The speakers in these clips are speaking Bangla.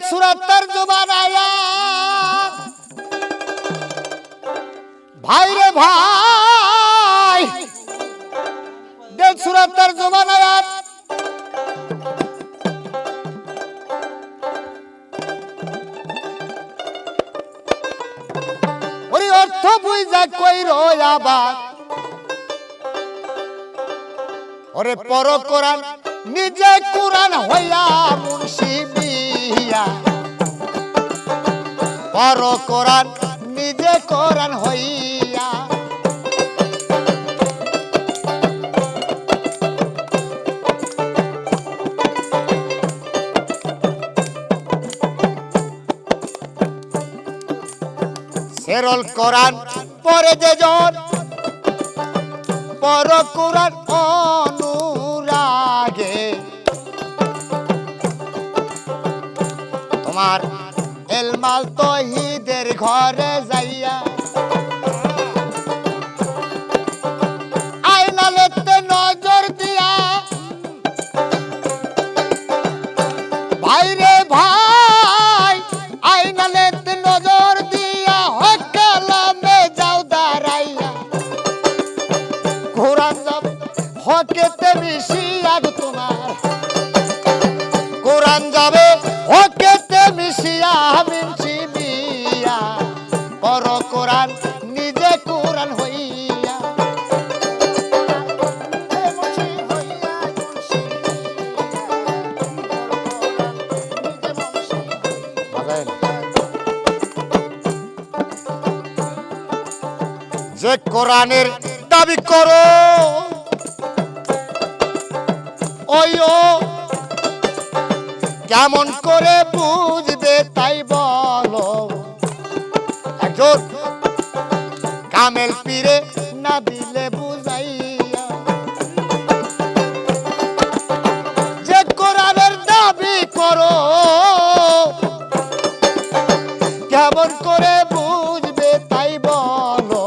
সুরাতার জবান আয়াত ভাই রে ভাই দেখ সুরাতার জবান আয়াত ওরে অর্থ বুঝা কইরো আবার ওরে পর কোরআন নিজে কোরআন হইয়া মুন্সি বিয়া পর কোরআন নিজে কোরআন হইয়া সেরল কোরআন পরে যে জন পর কোরআন অনুরাগে তোমার এলমাল তহিদের ঘরে যাইয়া আয়নালেতে নজর দিয়া ভাইরে ভাই আয়নালেতে নজর দিয়া হকালামে যাও দাঁড়াইয়া কোরআন যাবে হকেতে মিশিয়া তোমার কোরআন যাবে হকেতে মিশিয়া মিনছি বিয়া পর কোরআন নিজে কোরআন হইয়া যে কোরআনের দাবি করো ওইও কেমন করে বুঝবে তাই বলো একজন কামেল পীরে না দিলে বুঝাইয়া যে কোরআনের দাবি করো কেমন করে বুঝবে তাই বলো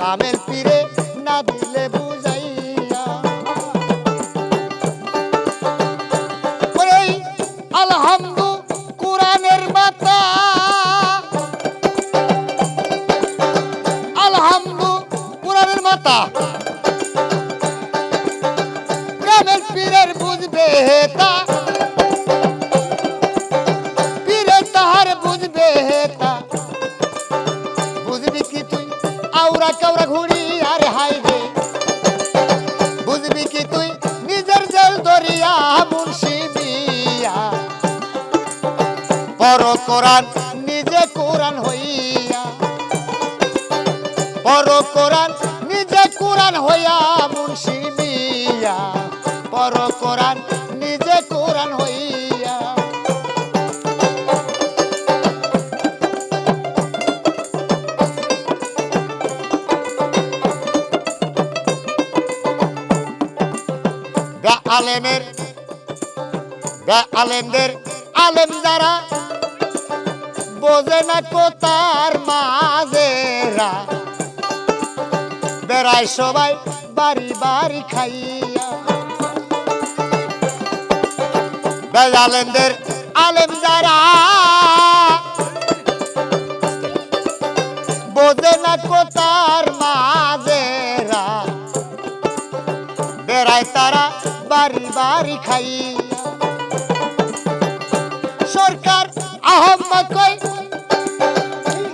কামেল পীরে না দিলে বুঝাইয়া আলহামদু কোরআনের মাতা আলহামদু কোরআনের মাতা কামেল পীরের বুঝবে হেতা পীরে তাহার বুঝবে হেতা বুঝবি কি তুই আউরা কাউরা ঘুরি আর হাইবে বুঝবি কি তুই নিজের জেল দরিয়া মুন্সি বিয়া পর কোরআন নিজে কোরআন হইয়া পর কোরআন নিজে কোরআন হইয়া মুন্সি বিয়া পর কোরআন নিজে কোরআন হইয়া আলেমদের আলেম যারা বোঝে না কোতার মাঝেরা বেড়ায় সবাই বাড়ি বাড়ি খাইয়া আলেমদের আলেম যারা বোঝে না কোতার মাঝেরা বেড়ায় তারা বাড়ি বাড়ি খাইয়া সরকার আহম্মদ কই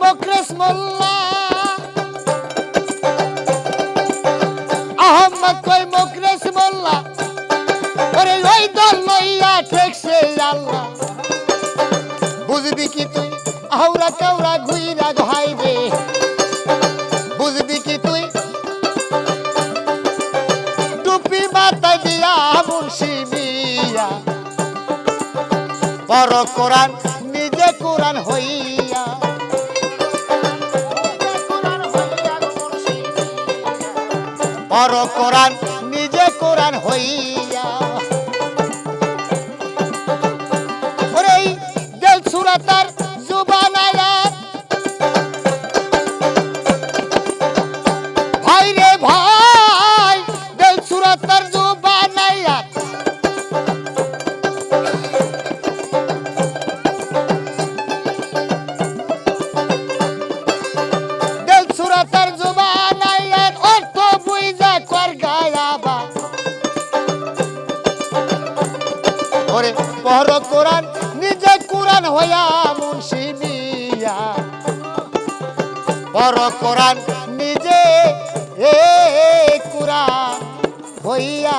মুখলেস মোল্লা আহম্মদ কই মুখলেস মোল্লা ওরে ওই দল লইয়া ঠেকছে আল্লাহ বুঝবি কি তুই আউরা কাউরা ঘুইরা ঘাইবে বুঝবি কি তুই টুপি মাথায় দিয়া মুন্সি বিয়া পর কোরআন নিজে কোরআন হইয়া পর কোরআন নিজে কোরআন হইয়া ওরে দেল সুরাতার জুবান আয়াত ভাই রে ভাই দেল সুরাতার জুবান আয়াত পর কোরআন নিজে কোরআন হইয়া মুন্সি মিয়া পর কোরআন নিজে কোরআন হইয়া